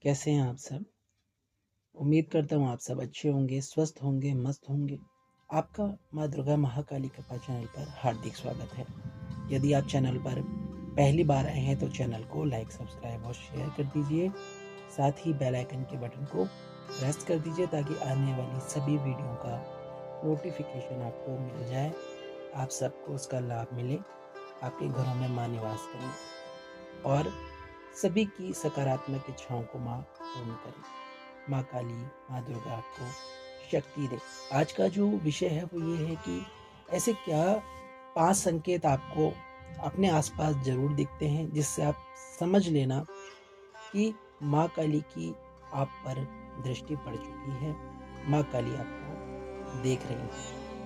कैसे हैं आप सब? उम्मीद करता हूँ आप सब अच्छे होंगे, स्वस्थ होंगे, मस्त होंगे। आपका माँ दुर्गा महाकाली कृपा चैनल पर हार्दिक स्वागत है। यदि आप चैनल पर पहली बार आए हैं तो चैनल को लाइक, सब्सक्राइब और शेयर कर दीजिए। साथ ही बेल आइकन के बटन को प्रेस कर दीजिए ताकि आने वाली सभी वीडियो का नोटिफिकेशन आपको मिल जाए। आप सबको उसका लाभ मिले, आपके घरों में माँ निवास करें और सभी की सकारात्मक इच्छाओं को माँ पूर्ण करें। माँ काली, माँ दुर्गा आपको शक्ति दे। आज का जो विषय है वो ये है कि ऐसे क्या 5 संकेत आपको अपने आसपास ज़रूर दिखते हैं जिससे आप समझ लेना कि माँ काली की आप पर दृष्टि पड़ चुकी है। माँ काली आपको देख रही है,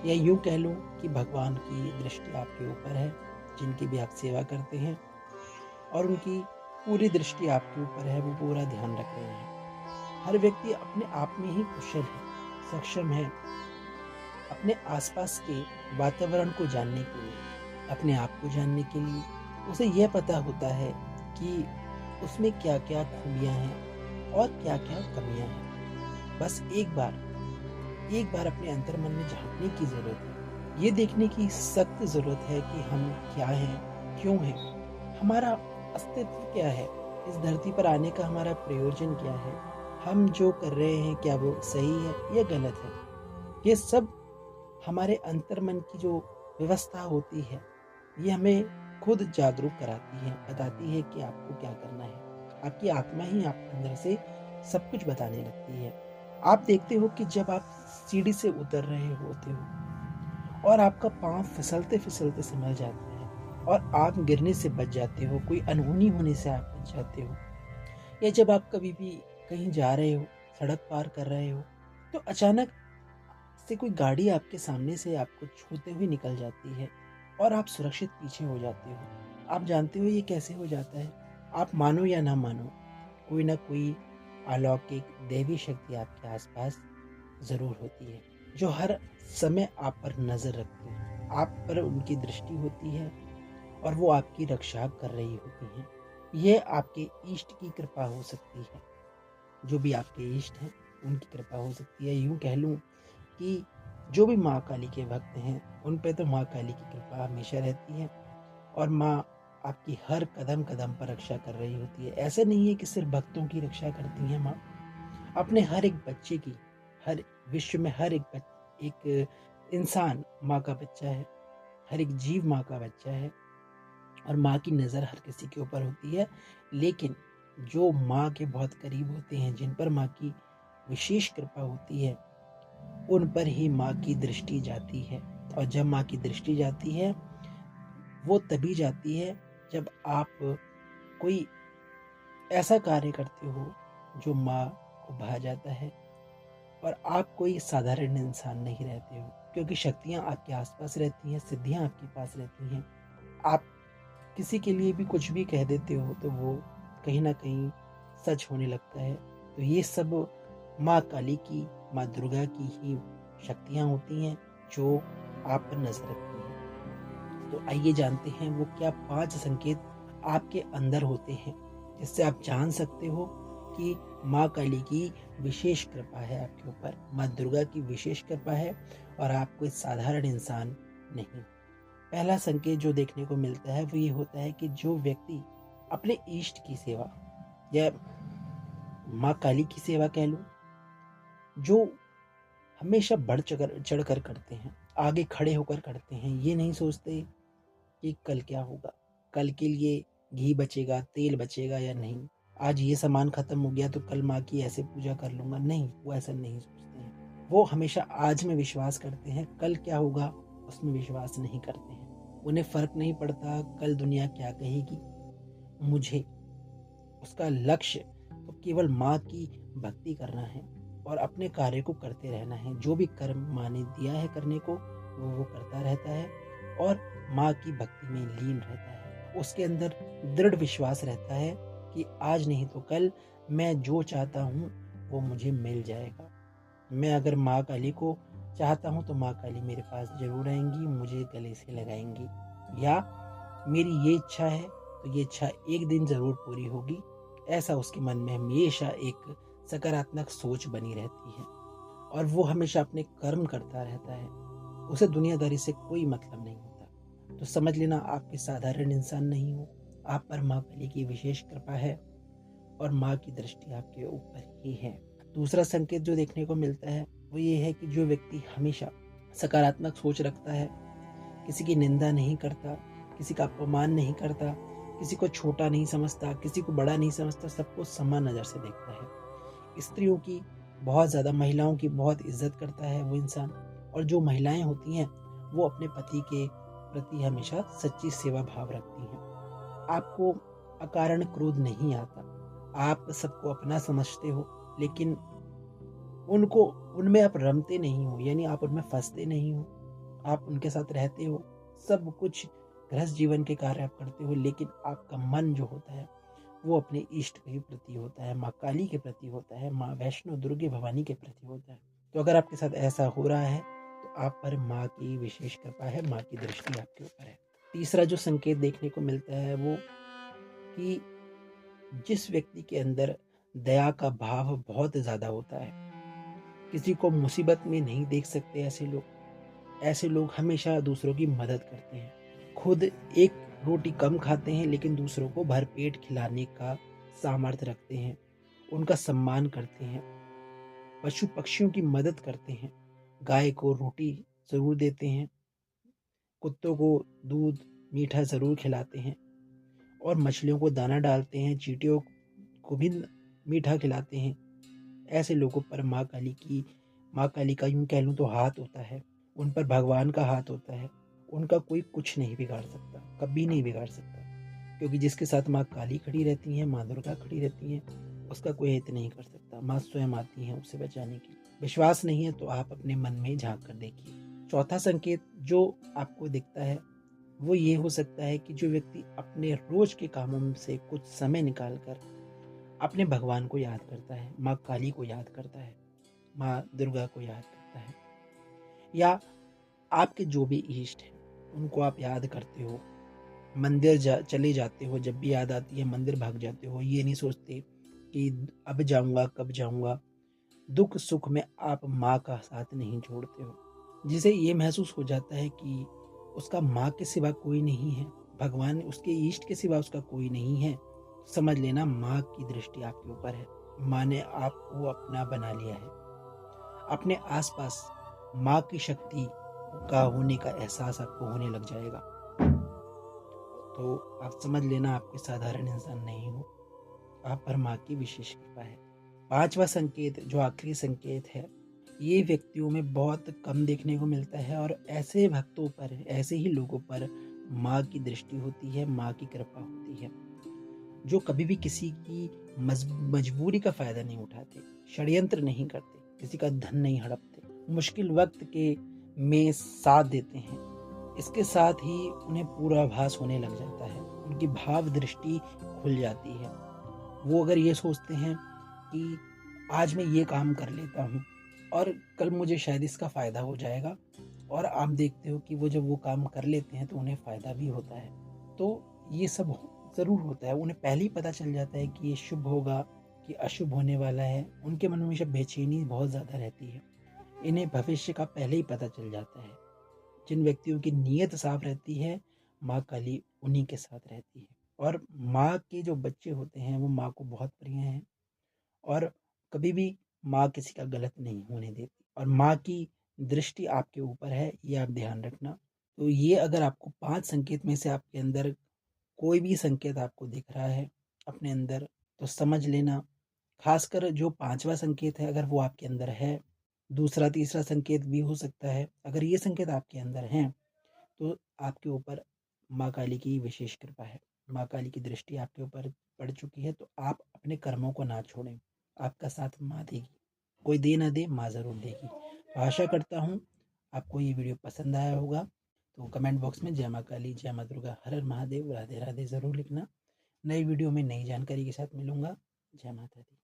या यूँ कह लूँ कि भगवान की दृष्टि आपके ऊपर है, जिनकी भी आप सेवा करते हैं और उनकी पूरी दृष्टि आपके ऊपर है, वो पूरा ध्यान रख रहे हैं। हर व्यक्ति अपने आप में ही कुशल है, सक्षम है अपने आसपास के वातावरण को जानने के लिए, अपने आप को जानने के लिए। उसे यह पता होता है कि उसमें क्या-क्या खूबियाँ हैं और क्या-क्या कमियाँ हैं। बस एक बार अपने अंतर्मन में झाँकने की ज़रूरत है। ये देखने की सख्त ज़रूरत है कि हम क्या हैं, क्यों हैं, हमारा अस्तित्व क्या है, इस धरती पर आने का हमारा प्रयोजन क्या है, हम जो कर रहे हैं क्या वो सही है या गलत है। ये सब हमारे अंतर्मन की जो व्यवस्था होती है, ये हमें खुद जागरूक कराती है, बताती है कि आपको क्या करना है। आपकी आत्मा ही आपको अंदर से सब कुछ बताने लगती है। आप देखते हो कि जब आप सीढ़ी से उतर रहे होते हो और आपका पाँव फिसलते-फिसलते संभल जाता है और आप गिरने से बच जाते हो, कोई अनहोनी होने से आप बच जाते हो, या जब आप कभी भी कहीं जा रहे हो, सड़क पार कर रहे हो, तो अचानक से कोई गाड़ी आपके सामने से आपको छूते हुए निकल जाती है और आप सुरक्षित पीछे हो जाते हो। आप जानते हो ये कैसे हो जाता है? आप मानो या ना मानो, कोई ना कोई अलौकिक दैवी शक्ति आपके आसपास ज़रूर होती है, जो हर समय आप पर नज़र रखती है। आप पर उनकी दृष्टि होती है और वो आपकी रक्षा कर रही होती हैं। ये आपके इष्ट की कृपा हो सकती है। जो भी आपके इष्ट हैं, उनकी कृपा हो सकती है। यूँ कह लूँ कि जो भी माँ काली के भक्त हैं, उन पे तो माँ काली की कृपा हमेशा रहती है और माँ आपकी हर कदम-कदम पर रक्षा कर रही होती है। ऐसा नहीं है कि सिर्फ़ भक्तों की रक्षा करती हैं माँ, अपने हर एक बच्चे की, हर विश्व में हर एक इंसान माँ का बच्चा है, हर एक जीव माँ का बच्चा है और माँ की नज़र हर किसी के ऊपर होती है। लेकिन जो माँ के बहुत करीब होते हैं, जिन पर माँ की विशेष कृपा होती है, उन पर ही माँ की दृष्टि जाती है और जब माँ की दृष्टि जाती है, वो तभी जाती है जब आप कोई ऐसा कार्य करते हो जो माँ को भा जाता है और आप कोई साधारण इंसान नहीं रहते हो, क्योंकि शक्तियाँ आपके आस-पास रहती हैं, सिद्धियाँ आपके पास रहती हैं। आप किसी के लिए भी कुछ भी कह देते हो तो वो कहीं न कहीं सच होने लगता है। तो ये सब माँ काली की, माँ दुर्गा की ही शक्तियाँ होती हैं जो आप पर नज़र रखती हैं। तो आइए जानते हैं वो क्या 5 संकेत आपके अंदर होते हैं, जिससे आप जान सकते हो कि माँ काली की विशेष कृपा है आपके ऊपर, माँ दुर्गा की विशेष कृपा है और आप कोई साधारण इंसान नहीं। पहला संकेत जो देखने को मिलता है वो ये होता है कि जो व्यक्ति अपने इष्ट की सेवा या माँ काली की सेवा कह लो, जो हमेशा बढ़ चढ़कर करते हैं, आगे खड़े होकर करते हैं, ये नहीं सोचते कि कल क्या होगा, कल के लिए घी बचेगा, तेल बचेगा या नहीं, आज ये सामान खत्म हो गया तो कल माँ की ऐसे पूजा कर लूंगा, नहीं, वो ऐसा नहीं सोचते हैं। वो हमेशा आज में विश्वास करते हैं, कल क्या होगा उसमें विश्वास नहीं करते हैं। उन्हें फर्क नहीं पड़ता कल दुनिया क्या कहेगी, मुझे उसका लक्ष्य तो केवल माँ की भक्ति करना है और अपने कार्य को करते रहना है। जो भी कर्म माँ ने दिया है करने को, वो करता रहता है और माँ की भक्ति में लीन रहता है। उसके अंदर दृढ़ विश्वास रहता है कि आज नहीं तो कल मैं जो चाहता हूँ वो मुझे मिल जाएगा। मैं अगर माँ काली को चाहता हूँ तो माँ काली मेरे पास ज़रूर आएँगी, मुझे गले से लगाएँगी, या मेरी ये इच्छा है तो ये इच्छा एक दिन ज़रूर पूरी होगी ऐसा उसके मन में हमेशा एक सकारात्मक सोच बनी रहती है और वो हमेशा अपने कर्म करता रहता है। उसे दुनियादारी से कोई मतलब नहीं होता। तो समझ लेना आप कोई साधारण इंसान नहीं हो, आप पर माँ काली की विशेष कृपा है और माँ की दृष्टि आपके ऊपर ही है। दूसरा संकेत जो देखने को मिलता है वो ये है कि जो व्यक्ति हमेशा सकारात्मक सोच रखता है, किसी की निंदा नहीं करता, किसी का अपमान नहीं करता, किसी को छोटा नहीं समझता, किसी को बड़ा नहीं समझता, सबको समान नज़र से देखता है। स्त्रियों की बहुत ज़्यादा, महिलाओं की बहुत इज्जत करता है वो इंसान। और जो महिलाएं होती हैं वो अपने पति के प्रति हमेशा सच्ची सेवा भाव रखती हैं। आपको अकारण क्रोध नहीं आता, आप सबको अपना समझते हो, लेकिन उनको उनमें आप रमते नहीं हो, यानी आप उनमें फंसते नहीं हो। आप उनके साथ रहते हो, सब कुछ गृहस्थ जीवन के कार्य आप करते हो, लेकिन आपका मन जो होता है वो अपने इष्ट के प्रति होता है, माँ काली के प्रति होता है, माँ वैष्णो दुर्गे भवानी के प्रति होता है। तो अगर आपके साथ ऐसा हो रहा है तो आप पर माँ की विशेष कृपा है, माँ की दृष्टि आपके ऊपर है। तीसरा जो संकेत देखने को मिलता है वो कि जिस व्यक्ति के अंदर दया का भाव बहुत ज़्यादा होता है, किसी को मुसीबत में नहीं देख सकते ऐसे लोग हमेशा दूसरों की मदद करते हैं। खुद एक रोटी कम खाते हैं लेकिन दूसरों को भरपेट खिलाने का सामर्थ्य रखते हैं, उनका सम्मान करते हैं, पशु पक्षियों की मदद करते हैं, गाय को रोटी ज़रूर देते हैं, कुत्तों को दूध मीठा ज़रूर खिलाते हैं और मछलियों को दाना डालते हैं, चींटियों को भी मीठा खिलाते हैं। ऐसे लोगों पर माँ काली का यूँ कह लूँ तो हाथ होता है, उन पर भगवान का हाथ होता है। उनका कोई कुछ नहीं बिगाड़ सकता, कभी नहीं बिगाड़ सकता, क्योंकि जिसके साथ माँ काली खड़ी रहती हैं, माँ दुर्गा खड़ी रहती हैं, उसका कोई हित नहीं कर सकता। माँ स्वयं आती हैं उसे बचाने के लिए। विश्वास नहीं है तो आप अपने मन में झाँक कर देखिए। चौथा संकेत जो आपको दिखता है वो ये हो सकता है कि जो व्यक्ति अपने रोज के कामों से कुछ समय निकाल कर अपने भगवान को याद करता है, माँ काली को याद करता है, माँ दुर्गा को याद करता है, या आपके जो भी इष्ट हैं उनको आप याद करते हो, मंदिर चले जाते हो, जब भी याद आती है मंदिर भाग जाते हो, ये नहीं सोचते कि अब जाऊंगा कब जाऊंगा। दुख सुख में आप माँ का साथ नहीं छोड़ते हो, जिसे ये महसूस हो जाता है कि उसका माँ के सिवा कोई नहीं है, भगवान उसके इष्ट के सिवा उसका कोई नहीं है। समझ लेना माँ की दृष्टि आपके ऊपर है, माँ ने आपको अपना बना लिया है। अपने आसपास माँ की शक्ति का होने का एहसास आपको होने लग जाएगा। तो आप समझ लेना आप कोई साधारण इंसान नहीं हो, आप पर माँ की विशेष कृपा है। पांचवा संकेत जो आखिरी संकेत है, ये व्यक्तियों में बहुत कम देखने को मिलता है और ऐसे भक्तों पर, ऐसे ही लोगों पर माँ की दृष्टि होती है, माँ की कृपा होती है, जो कभी भी किसी की मजबूरी का फायदा नहीं उठाते, षड्यंत्र नहीं करते, किसी का धन नहीं हड़पते, मुश्किल वक्त के में साथ देते हैं। इसके साथ ही उन्हें पूर्वाभास होने लग जाता है, उनकी भाव दृष्टि खुल जाती है। वो अगर ये सोचते हैं कि आज मैं ये काम कर लेता हूँ और कल मुझे शायद इसका फ़ायदा हो जाएगा, और आप देखते हो कि वो जब वो काम कर लेते हैं तो उन्हें फ़ायदा भी होता है। तो ये सब ज़रूर होता है, उन्हें पहले ही पता चल जाता है कि ये शुभ होगा कि अशुभ होने वाला है। उनके मन में हमेशा बेचैनी बहुत ज़्यादा रहती है, इन्हें भविष्य का पहले ही पता चल जाता है। जिन व्यक्तियों की नीयत साफ रहती है, माँ काली उन्हीं के साथ रहती है। और माँ के जो बच्चे होते हैं वो माँ को बहुत प्रिय हैं और कभी भी माँ किसी का गलत नहीं होने देती, और माँ की दृष्टि आपके ऊपर है, ये आप ध्यान रखना। तो ये अगर आपको 5 संकेत में से आपके अंदर कोई भी संकेत आपको दिख रहा है अपने अंदर, तो समझ लेना, खासकर जो 5वां संकेत है अगर वो आपके अंदर है, दूसरा तीसरा संकेत भी हो सकता है, अगर ये संकेत आपके अंदर हैं तो आपके ऊपर माँ काली की विशेष कृपा है, माँ काली की दृष्टि आपके ऊपर पड़ चुकी है। तो आप अपने कर्मों को ना छोड़ें, आपका साथ माँ देगी, कोई दे ना दे माँ ज़रूर देगी। तो आशा करता हूँ आपको ये वीडियो पसंद आया होगा। तो कमेंट बॉक्स में जय माँ काली, जय माँ दुर्गा, हर हर महादेव, राधे राधे ज़रूर लिखना। नई वीडियो में नई जानकारी के साथ मिलूंगा। जय माता दी।